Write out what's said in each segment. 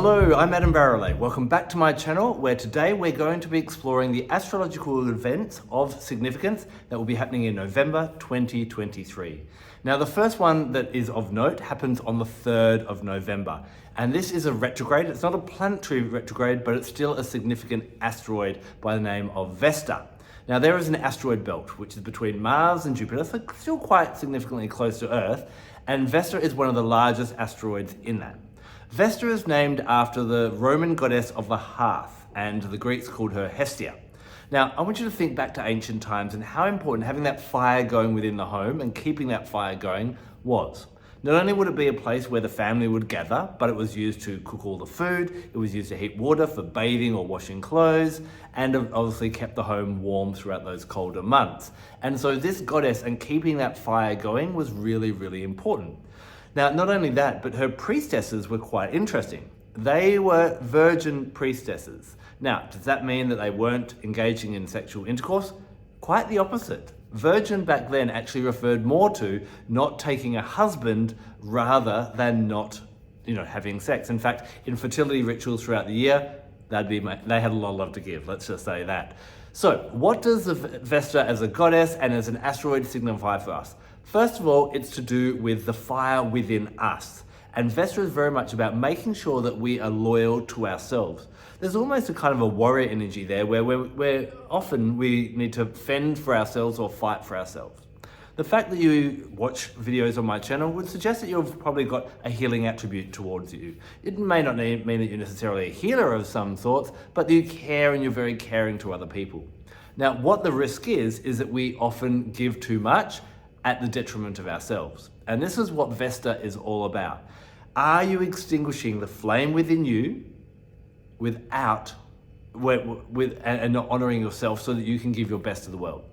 Hello, I'm Adam Barralet. Welcome back to my channel, where today we're going to be exploring the astrological events of significance that will be happening in November 2023. Now, the first one that is of note happens on the 3rd of November, and this is a retrograde. It's not a planetary retrograde, but it's still a significant asteroid by the name of Vesta. Now, there is an asteroid belt, which is between Mars and Jupiter, so still quite significantly close to Earth, and Vesta is one of the largest asteroids in that. Vesta is named after the Roman goddess of the hearth, and the Greeks called her Hestia. Now, I want you to think back to ancient times and how important having that fire going within the home and keeping that fire going was. Not only would it be a place where the family would gather, but it was used to cook all the food, it was used to heat water for bathing or washing clothes, and obviously kept the home warm throughout those colder months. And so this goddess and keeping that fire going was really, really important. Now, not only that, but her priestesses were quite interesting. They were virgin priestesses. Now, does that mean that they weren't engaging in sexual intercourse? Quite the opposite. Virgin back then actually referred more to not taking a husband rather than not, having sex. In fact, in fertility rituals throughout the year, they had a lot of love to give, let's just say that. So, what does the Vesta as a goddess and as an asteroid signify for us? First of all, it's to do with the fire within us. And Vesta is very much about making sure that we are loyal to ourselves. There's almost a kind of a warrior energy there where often we need to fend for ourselves or fight for ourselves. The fact that you watch videos on my channel would suggest that you've probably got a healing attribute towards you. It may not mean that you're necessarily a healer of some sorts, but that you care and you're very caring to other people. Now, what the risk is that we often give too much at the detriment of ourselves. And this is what Vesta is all about. Are you extinguishing the flame within you and not honoring yourself so that you can give your best to the world?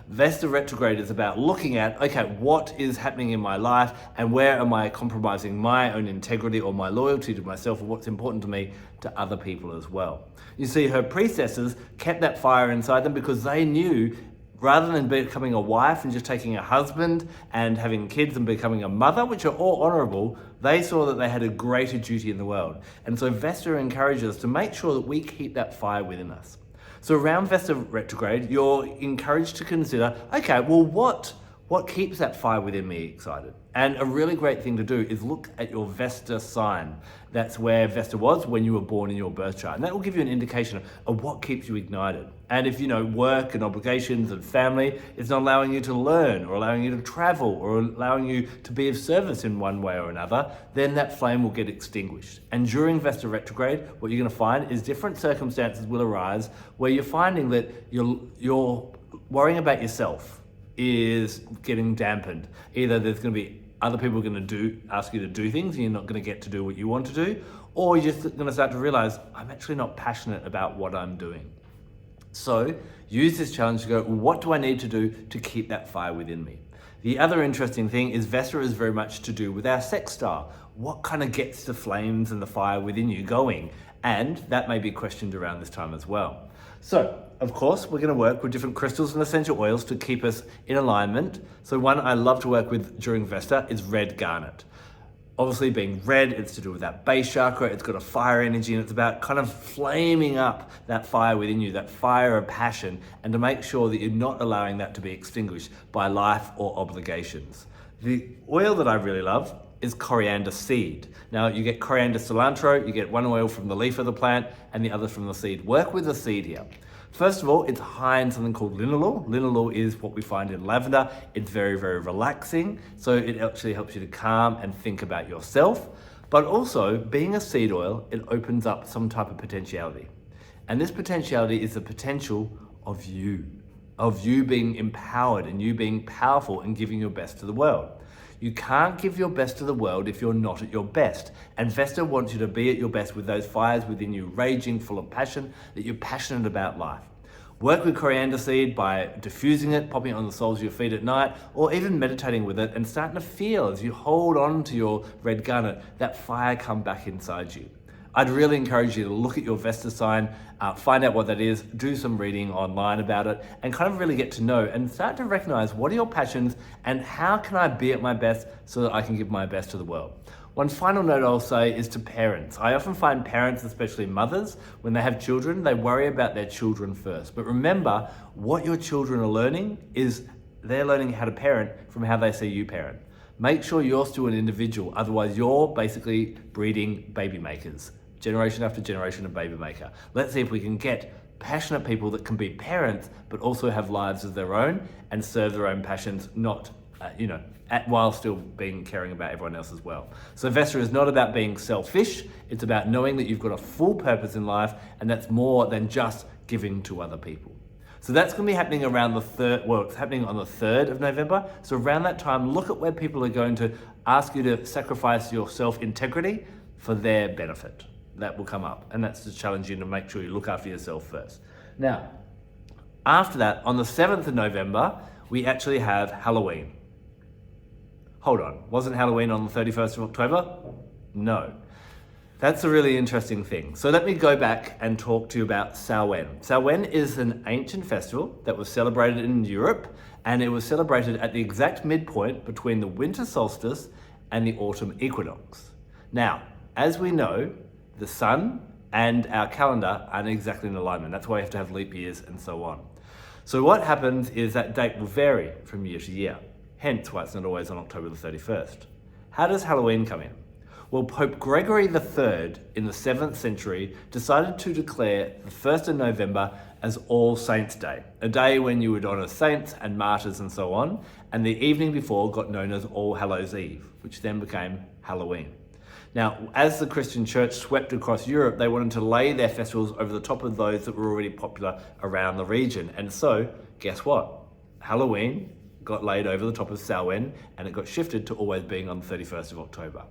Vesta retrograde is about looking at, okay, what is happening in my life and where am I compromising my own integrity or my loyalty to myself or what's important to me to other people as well. You see, her priestesses kept that fire inside them because they knew rather than becoming a wife and just taking a husband and having kids and becoming a mother, which are all honorable, they saw that they had a greater duty in the world. And so Vesta encourages us to make sure that we keep that fire within us. So around Vesta retrograde, you're encouraged to consider, okay, well, what keeps that fire within me excited? And a really great thing to do is look at your Vesta sign. That's where Vesta was when you were born in your birth chart. And that will give you an indication of what keeps you ignited. And if work and obligations and family is not allowing you to learn or allowing you to travel or allowing you to be of service in one way or another, then that flame will get extinguished. And during Vesta retrograde, what you're going to find is different circumstances will arise where you're finding that you're worrying about yourself is getting dampened. Either there's going to be other people are going to ask you to do things and you're not going to get to do what you want to do, or you're just going to start to realize, I'm actually not passionate about what I'm doing. So use this challenge to go, what do I need to do to keep that fire within me? The other interesting thing is Vesta is very much to do with our sex style. What kind of gets the flames and the fire within you going? And that may be questioned around this time as well. So, of course, we're going to work with different crystals and essential oils to keep us in alignment. So one I love to work with during Vesta is red garnet. Obviously, being red, it's to do with that base chakra. It's got a fire energy and it's about kind of flaming up that fire within you, that fire of passion, and to make sure that you're not allowing that to be extinguished by life or obligations. The oil that I really love is coriander seed. Now, you get coriander cilantro, you get one oil from the leaf of the plant and the other from the seed. Work with the seed here. First of all, it's high in something called linalool. Linalool is what we find in lavender. It's very, very relaxing. So it actually helps you to calm and think about yourself. But also, being a seed oil, it opens up some type of potentiality. And this potentiality is the potential of you being empowered and you being powerful and giving your best to the world. You can't give your best to the world if you're not at your best. And Vesta wants you to be at your best with those fires within you, raging, full of passion, that you're passionate about life. Work with coriander seed by diffusing it, popping it on the soles of your feet at night, or even meditating with it and starting to feel as you hold on to your red garnet, that fire come back inside you. I'd really encourage you to look at your Vesta sign, find out what that is, do some reading online about it, and kind of really get to know and start to recognize what are your passions and how can I be at my best so that I can give my best to the world. One final note I'll say is to parents. I often find parents, especially mothers, when they have children, they worry about their children first. But remember, what your children are learning is they're learning how to parent from how they see you parent. Make sure you're still an individual, otherwise you're basically breeding baby makers, generation after generation of baby maker. Let's see if we can get passionate people that can be parents, but also have lives of their own and serve their own passions, not, while still caring about everyone else as well. So Vesta is not about being selfish, it's about knowing that you've got a full purpose in life, and that's more than just giving to other people. So that's going to be happening around it's happening on the 3rd of November. So around that time, look at where people are going to ask you to sacrifice your self-integrity for their benefit. That will come up, and that's to challenge you to make sure you look after yourself first. Now, after that, on the 7th of November, we actually have Halloween. Hold on, wasn't Halloween on the 31st of October? No. That's a really interesting thing. So let me go back and talk to you about Samhain. Samhain is an ancient festival that was celebrated in Europe, and it was celebrated at the exact midpoint between the winter solstice and the autumn equinox. Now, as we know, the sun and our calendar aren't exactly in alignment. That's why you have to have leap years and so on. So what happens is that date will vary from year to year, hence why it's not always on October the 31st. How does Halloween come in? Well, Pope Gregory III in the 7th century decided to declare the 1st of November as All Saints' Day, a day when you would honour saints and martyrs and so on, and the evening before got known as All Hallows' Eve, which then became Halloween. Now, as the Christian church swept across Europe, they wanted to lay their festivals over the top of those that were already popular around the region. And so, guess what? Halloween got laid over the top of Samhain, and it got shifted to always being on the 31st of October.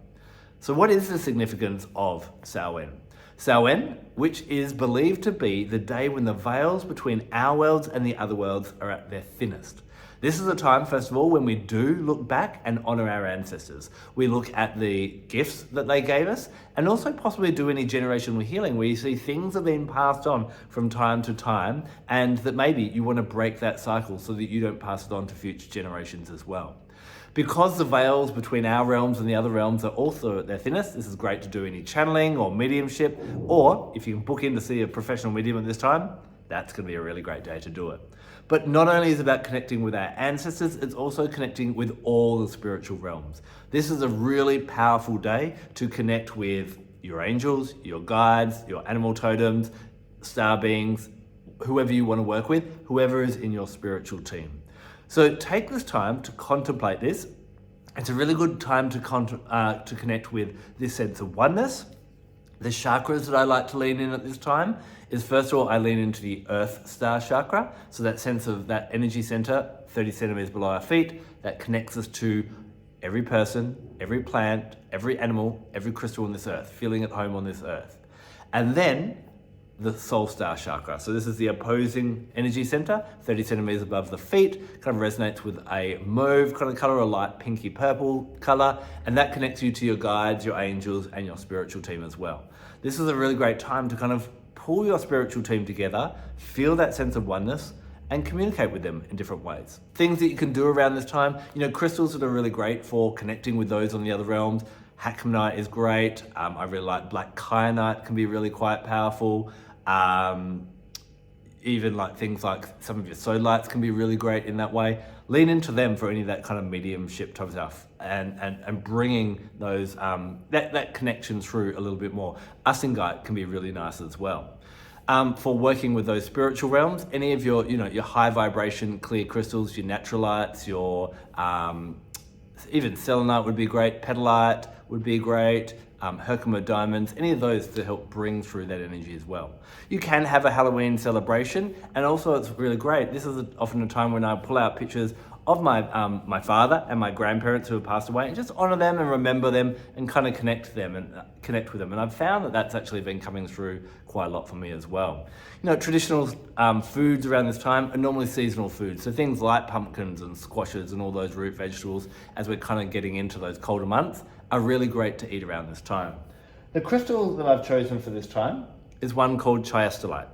So what is the significance of Samhain? Samhain, which is believed to be the day when the veils between our worlds and the other worlds are at their thinnest. This is a time, first of all, when we do look back and honour our ancestors. We look at the gifts that they gave us, and also possibly do any generational healing where you see things have been passed on from time to time, and that maybe you want to break that cycle so that you don't pass it on to future generations as well. Because the veils between our realms and the other realms are also at their thinnest, this is great to do any channeling or mediumship, or if you can book in to see a professional medium at this time, that's going to be a really great day to do it. But not only is it about connecting with our ancestors, it's also connecting with all the spiritual realms. This is a really powerful day to connect with your angels, your guides, your animal totems, star beings, whoever you want to work with, whoever is in your spiritual team. So take this time to contemplate this. It's a really good time to connect with this sense of oneness. The chakras that I like to lean in at this time is, first of all, I lean into the Earth Star chakra. So that sense of that energy center, 30 centimeters below our feet, that connects us to every person, every plant, every animal, every crystal on this earth, feeling at home on this earth. And then the Soul Star chakra. So this is the opposing energy center, 30 centimeters above the feet, kind of resonates with a mauve kind of color, a light pinky purple color, and that connects you to your guides, your angels, and your spiritual team as well. This is a really great time to kind of pull your spiritual team together, feel that sense of oneness, and communicate with them in different ways. Things that you can do around this time, crystals that are really great for connecting with those on the other realms. Hackmanite is great. I really like black kyanite, can be really quite powerful. Even like things like some of your sodalites can be really great in that way. Lean into them for any of that kind of mediumship type of stuff, and bringing those that connection through a little bit more. Usingite can be really nice as well. For working with those spiritual realms, any of your your high vibration clear crystals, your naturalites, your even selenite would be great. Petalite would be great. Herkimer diamonds, any of those to help bring through that energy as well. You can have a Halloween celebration, and also it's really great. This is often a time when I pull out pictures of my father and my grandparents who have passed away, and just honor them and remember them and kind of connect with them. And I've found that that's actually been coming through quite a lot for me as well. Traditional foods around this time are normally seasonal foods. So things like pumpkins and squashes and all those root vegetables, as we're kind of getting into those colder months, are really great to eat around this time. The crystal that I've chosen for this time is one called Chiastolite.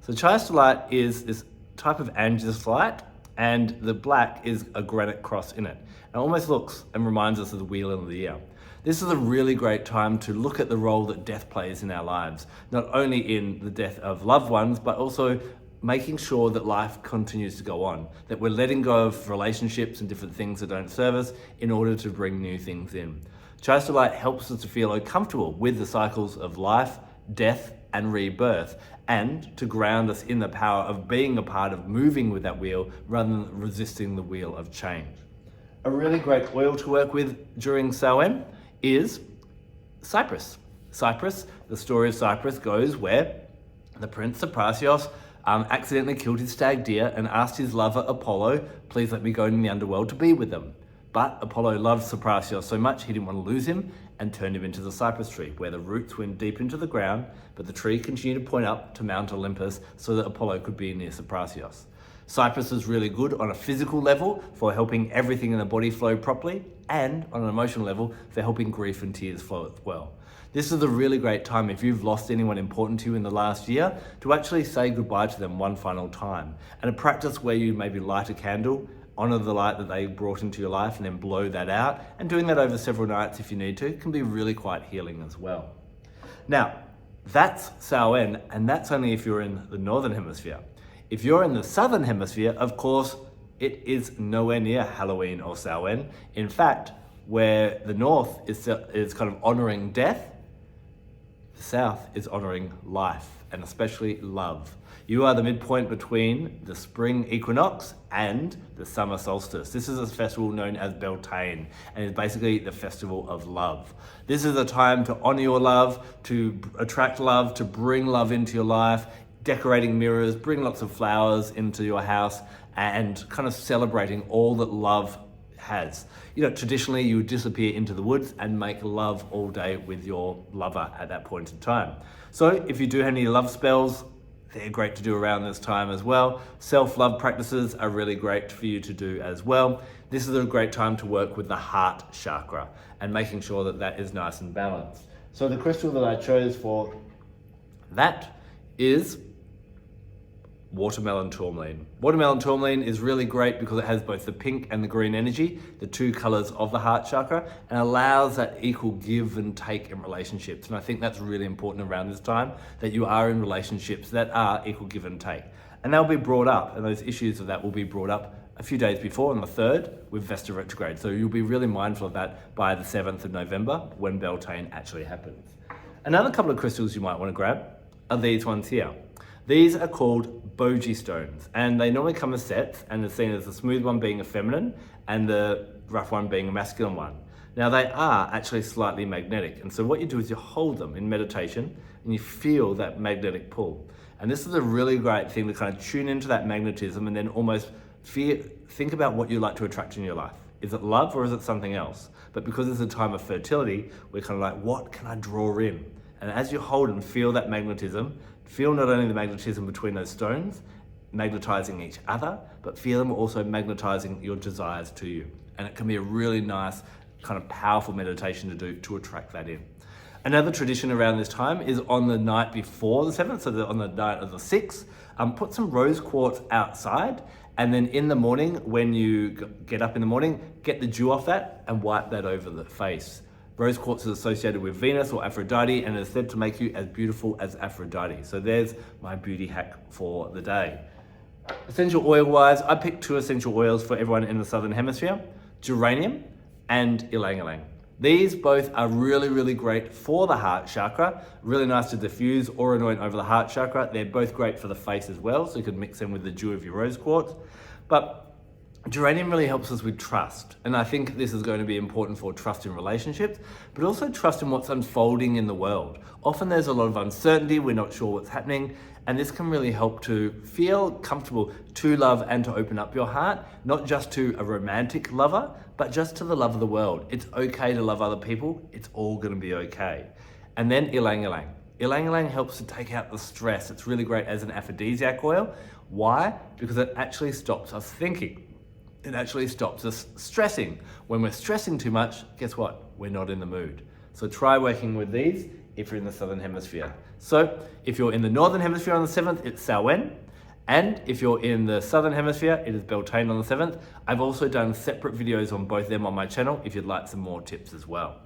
So Chiastolite is this type of andesite, and the black is a granite cross in it. It almost looks and reminds us of the wheel of the year. This is a really great time to look at the role that death plays in our lives, not only in the death of loved ones, but also making sure that life continues to go on, that we're letting go of relationships and different things that don't serve us in order to bring new things in. Chiastolite helps us to feel comfortable with the cycles of life, death, and rebirth, and to ground us in the power of being a part of moving with that wheel rather than resisting the wheel of change. A really great oil to work with during Samhain is Cypress. Cypress, the story of Cypress goes where the prince Cypress accidentally killed his stag deer and asked his lover Apollo, please let me go in the underworld to be with them. But Apollo loved Cypress so much he didn't want to lose him and turned him into the cypress tree, where the roots went deep into the ground, but the tree continued to point up to Mount Olympus so that Apollo could be near Cypress. Cypress is really good on a physical level for helping everything in the body flow properly, and on an emotional level for helping grief and tears flow as well. This is a really great time if you've lost anyone important to you in the last year to actually say goodbye to them one final time. And a practice where you maybe light a candle, honor the light that they brought into your life and then blow that out, and doing that over several nights if you need to can be really quite healing as well. Now, that's Samhain, and that's only if you're in the Northern Hemisphere. If you're in the Southern Hemisphere, of course, it is nowhere near Halloween or Samhain. In fact, where the North is kind of honoring death, the South is honoring life, and especially love. You are the midpoint between the spring equinox and the summer solstice. This is a festival known as Beltane, and it's basically the festival of love. This is a time to honor your love, to attract love, to bring love into your life, decorating mirrors, bring lots of flowers into your house, and kind of celebrating all that love has. You know, traditionally you would disappear into the woods and make love all day with your lover at that point in time. So if you do have any love spells, they're great to do around this time as well. Self-love practices are really great for you to do as well. This is a great time to work with the heart chakra and making sure that that is nice and balanced. So the crystal that I chose for that is watermelon tourmaline. Watermelon tourmaline is really great because it has both the pink and the green energy, the two colors of the heart chakra, and allows that equal give and take in relationships. And I think that's really important around this time, that you are in relationships that are equal give and take. And they'll be brought up, and those issues of that will be brought up a few days before, on the 3rd, with Vesta Retrograde. So you'll be really mindful of that by the 7th of November, when Beltane actually happens. Another couple of crystals you might want to grab are these ones here. These are called bogie stones, and they normally come as sets, and they're seen as the smooth one being a feminine and the rough one being a masculine one. Now they are actually slightly magnetic, and so what you do is you hold them in meditation and you feel that magnetic pull. And this is a really great thing to kind of tune into that magnetism and then almost think about what you like to attract in your life. Is it love or is it something else? But because it's a time of fertility, we're kind of like, what can I draw in? And as you hold and feel that magnetism, feel not only the magnetism between those stones, magnetizing each other, but feel them also magnetizing your desires to you. And it can be a really nice, kind of powerful meditation to do to attract that in. Another tradition around this time is on the night before the 7th, so on the night of the 6th, put some rose quartz outside, and then in the morning, when you get up in the morning, get the dew off that and wipe that over the face. Rose quartz is associated with Venus or Aphrodite and is said to make you as beautiful as Aphrodite. So there's my beauty hack for the day. Essential oil wise, I picked 2 essential oils for everyone in the Southern Hemisphere, Geramium and Ylang. These both are really, really great for the heart chakra. Really nice to diffuse or anoint over the heart chakra. They're both great for the face as well, so you can mix them with the dew of your rose quartz. But geranium really helps us with trust, and I think this is going to be important for trust in relationships, but also trust in what's unfolding in the world. Often there's a lot of uncertainty, we're not sure what's happening, and this can really help to feel comfortable to love and to open up your heart, not just to a romantic lover, but just to the love of the world. It's okay to love other people, it's all going to be okay. And then Ylang. Ylang helps to take out the stress. It's really great as an aphrodisiac oil. Why? Because it actually stops us thinking. It actually stops us stressing. When we're stressing too much, guess what? We're not in the mood. So try working with these if you're in the Southern Hemisphere. So if you're in the Northern Hemisphere on the 7th, it's Samhain. And if you're in the Southern Hemisphere, it is Beltane on the 7th. I've also done separate videos on both of them on my channel if you'd like some more tips as well.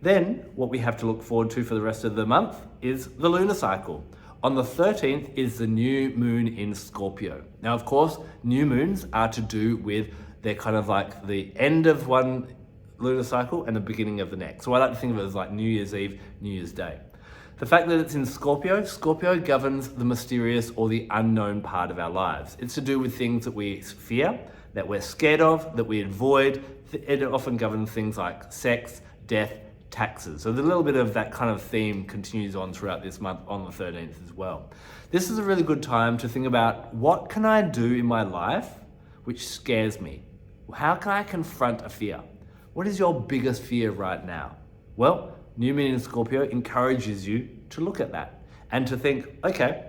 Then what we have to look forward to for the rest of the month is the lunar cycle. On the 13th is the new moon in Scorpio. Now, of course, new moons are to do with, they're kind of like the end of one lunar cycle and the beginning of the next. So I like to think of it as like New Year's Eve, New Year's Day. The fact that it's in Scorpio, Scorpio governs the mysterious or the unknown part of our lives. It's to do with things that we fear, that we're scared of, that we avoid. It often governs things like sex, death, taxes. So the little bit of that kind of theme continues on throughout this month on the 13th as well. This is a really good time to think about, what can I do in my life which scares me? How can I confront a fear? What is your biggest fear right now? Well, New Moon in Scorpio encourages you to look at that and to think, okay,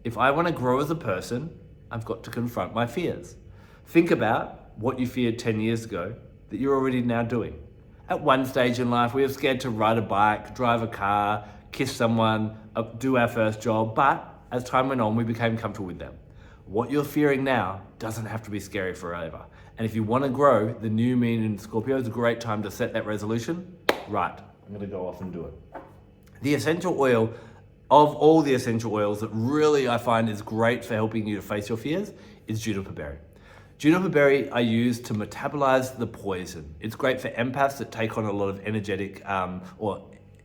if I want to grow as a person, I've got to confront my fears. Think about what you feared 10 years ago that you're already now doing. At one stage in life, we were scared to ride a bike, drive a car, kiss someone, do our first job, but as time went on, we became comfortable with them. What you're fearing now doesn't have to be scary forever. And if you want to grow, the new moon in Scorpio is a great time to set that resolution. Right, I'm going to go off and do it. The essential oil of all the essential oils that really I find is great for helping you to face your fears is juniper berry. Juniper berry I use to metabolize the poison. It's great for empaths that take on a lot of energetic or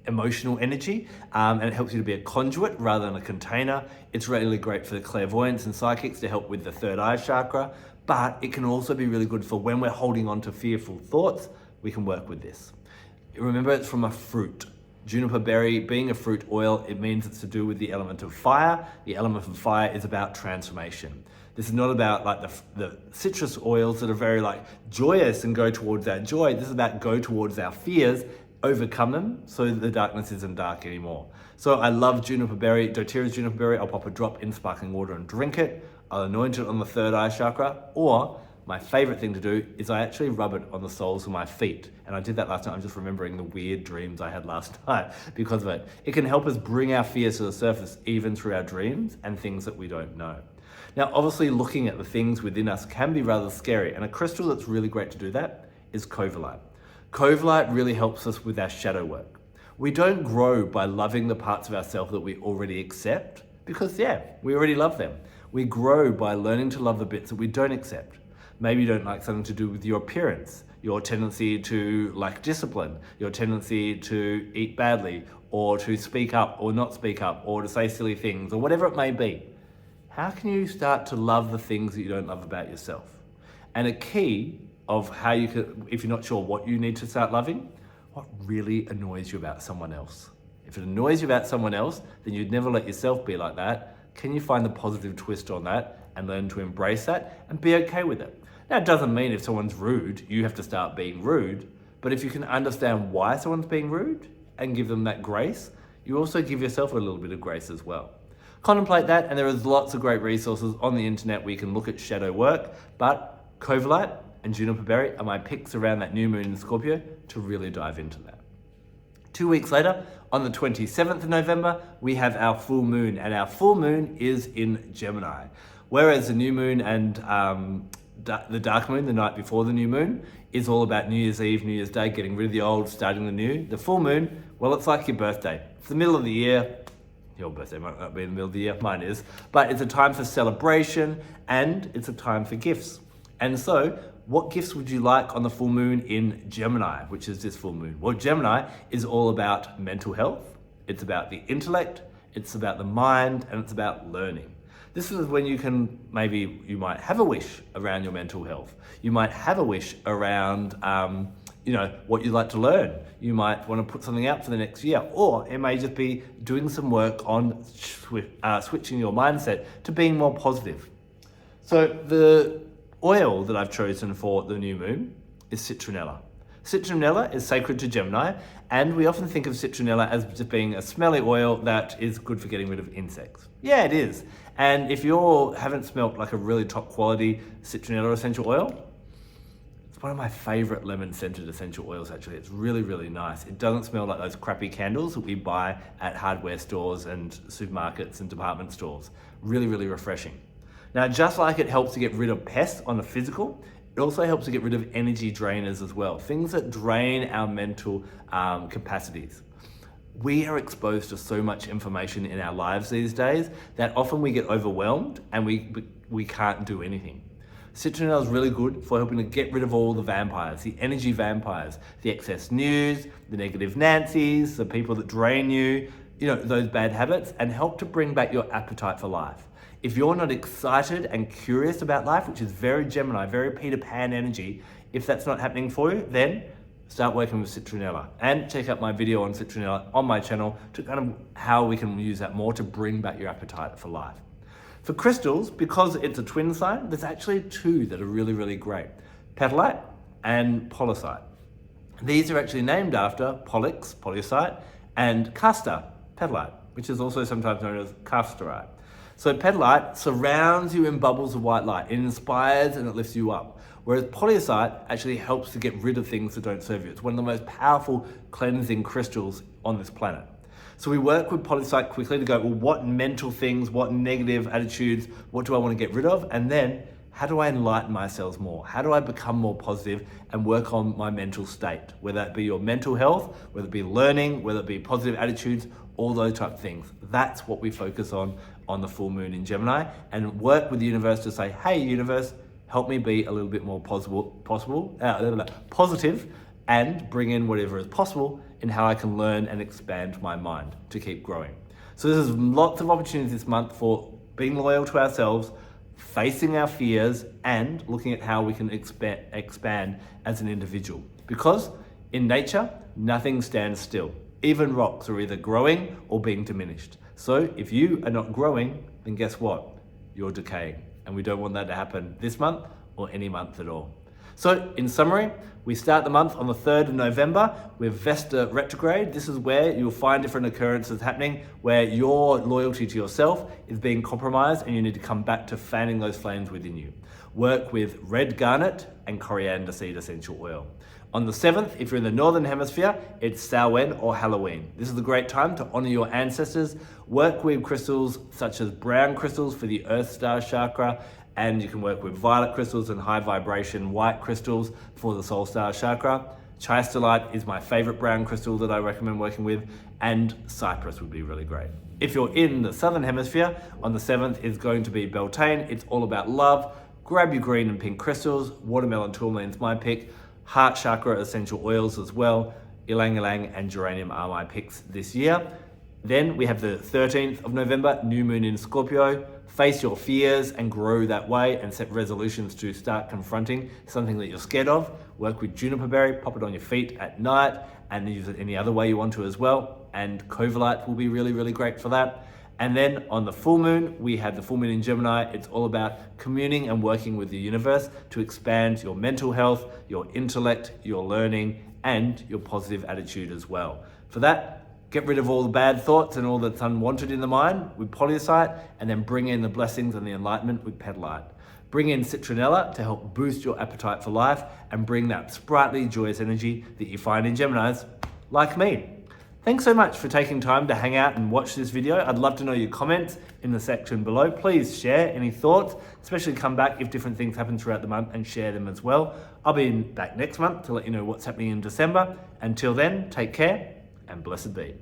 emotional energy, and it helps you to be a conduit rather than a container. It's really great for the clairvoyants and psychics to help with the third eye chakra, but it can also be really good for when we're holding on to fearful thoughts. We can work with this. Remember, it's from a fruit. Juniper berry being a fruit oil, it means it's to do with the element of fire. The element of fire is about transformation. This is not about like the citrus oils that are very like joyous and go towards our joy. This is about go towards our fears, overcome them so that the darkness isn't dark anymore. So I love juniper berry, doTERRA's juniper berry. I'll pop a drop in sparkling water and drink it. I'll anoint it on the third eye chakra, or my favorite thing to do is I actually rub it on the soles of my feet. And I did that last night. I'm just remembering the weird dreams I had last night because of it. It can help us bring our fears to the surface even through our dreams and things that we don't know. Now, obviously looking at the things within us can be rather scary, and a crystal that's really great to do that is Covellite. Covellite really helps us with our shadow work. We don't grow by loving the parts of ourselves that we already accept because, we already love them. We grow by learning to love the bits that we don't accept. Maybe you don't like something to do with your appearance, your tendency to lack discipline, your tendency to eat badly, or to speak up or not speak up, or to say silly things, or whatever it may be. How can you start to love the things that you don't love about yourself? And a key of how you could, if you're not sure what you need to start loving, what really annoys you about someone else? If it annoys you about someone else, then you'd never let yourself be like that. Can you find the positive twist on that and learn to embrace that and be okay with it? Now, it doesn't mean if someone's rude, you have to start being rude, but if you can understand why someone's being rude and give them that grace, you also give yourself a little bit of grace as well. Contemplate that, and there is lots of great resources on the internet where you can look at shadow work, but Covellite and juniper berry are my picks around that new moon in Scorpio to really dive into that. 2 weeks later, on the 27th of November, we have our full moon, and our full moon is in Gemini. Whereas the new moon and the dark moon, the night before the new moon, is all about New Year's Eve, New Year's Day, getting rid of the old, starting the new. The full moon, well, it's like your birthday. It's the middle of the year. Your birthday might not be in the middle of the year, mine is. But it's a time for celebration and it's a time for gifts. And so, what gifts would you like on the full moon in Gemini, which is this full moon? Well, Gemini is all about mental health. It's about the intellect, it's about the mind, and it's about learning. This is when you might have a wish around your mental health. You might have a wish around, what you'd like to learn. You might want to put something out for the next year, or it may just be doing some work on switching your mindset to being more positive. So the oil that I've chosen for the new moon is Citronella. Citronella is sacred to Gemini, and we often think of Citronella as just being a smelly oil that is good for getting rid of insects. Yeah, it is. And if you haven't smelt like a really top quality Citronella essential oil, it's one of my favorite lemon scented essential oils actually. It's really, really nice. It doesn't smell like those crappy candles that we buy at hardware stores and supermarkets and department stores. Really, really refreshing. Now, just like it helps to get rid of pests on the physical, it It also helps to get rid of energy drainers as well, things that drain our mental capacities. We are exposed to so much information in our lives these days that often we get overwhelmed and we can't do anything. Citronella is really good for helping to get rid of all the vampires, the energy vampires, the excess news, the negative Nancys, the people that drain you, those bad habits, and help to bring back your appetite for life. If you're not excited and curious about life, which is very Gemini, very Peter Pan energy, if that's not happening for you, then start working with Citronella and check out my video on Citronella on my channel to kind of how we can use that more to bring back your appetite for life. For crystals, because it's a twin sign, there's actually two that are really, really great. Petalite and Pollucite. These are actually named after Pollux, Pollucite, and Castor, Petalite, which is also sometimes known as Castorite. So Petalite surrounds you in bubbles of white light. It inspires and it lifts you up. Whereas Pollucite actually helps to get rid of things that don't serve you. It's one of the most powerful cleansing crystals on this planet. So we work with Pollucite quickly to go, well, what mental things, what negative attitudes, what do I want to get rid of? And then how do I enlighten myself more? How do I become more positive and work on my mental state? Whether it be your mental health, whether it be learning, whether it be positive attitudes, all those type of things. That's what we focus on the full moon in Gemini, and work with the universe to say, hey universe, help me be a little bit more positive and bring in whatever is possible in how I can learn and expand my mind to keep growing. So there's lots of opportunities this month for being loyal to ourselves, facing our fears, and looking at how we can expand as an individual. Because in nature, nothing stands still. Even rocks are either growing or being diminished. So if you are not growing, then guess what? You're decaying. And we don't want that to happen this month or any month at all. So in summary, we start the month on the 3rd of November with Vesta Retrograde. This is where you'll find different occurrences happening where your loyalty to yourself is being compromised and you need to come back to fanning those flames within you. Work with red garnet and coriander seed essential oil. On the 7th, if you're in the Northern Hemisphere, it's Samhain or Halloween. This is a great time to honor your ancestors. Work with crystals such as brown crystals for the Earth Star chakra, and you can work with violet crystals and high vibration white crystals for the Soul Star chakra. Chiastolite is my favorite brown crystal that I recommend working with, and Cypress would be really great. If you're in the Southern Hemisphere, on the 7th is going to be Beltane. It's all about love. Grab your green and pink crystals. Watermelon tourmaline's my pick. Heart chakra essential oils as well. Ylang and Geramium are my picks this year. Then we have the 13th of November, new moon in Scorpio. Face your fears and grow that way and set resolutions to start confronting something that you're scared of. Work with Juniper berry, pop it on your feet at night and use it any other way you want to as well. And Covellite will be really, really great for that. And then on the full moon, we have the full moon in Gemini. It's all about communing and working with the universe to expand your mental health, your intellect, your learning, and your positive attitude as well. For that, get rid of all the bad thoughts and all that's unwanted in the mind with Pollucite, and then bring in the blessings and the enlightenment with Petalite. Bring in Citronella to help boost your appetite for life and bring that sprightly, joyous energy that you find in Geminis, like me. Thanks so much for taking time to hang out and watch this video. I'd love to know your comments in the section below. Please share any thoughts, especially come back if different things happen throughout the month and share them as well. I'll be back next month to let you know what's happening in December. Until then, take care and blessed be.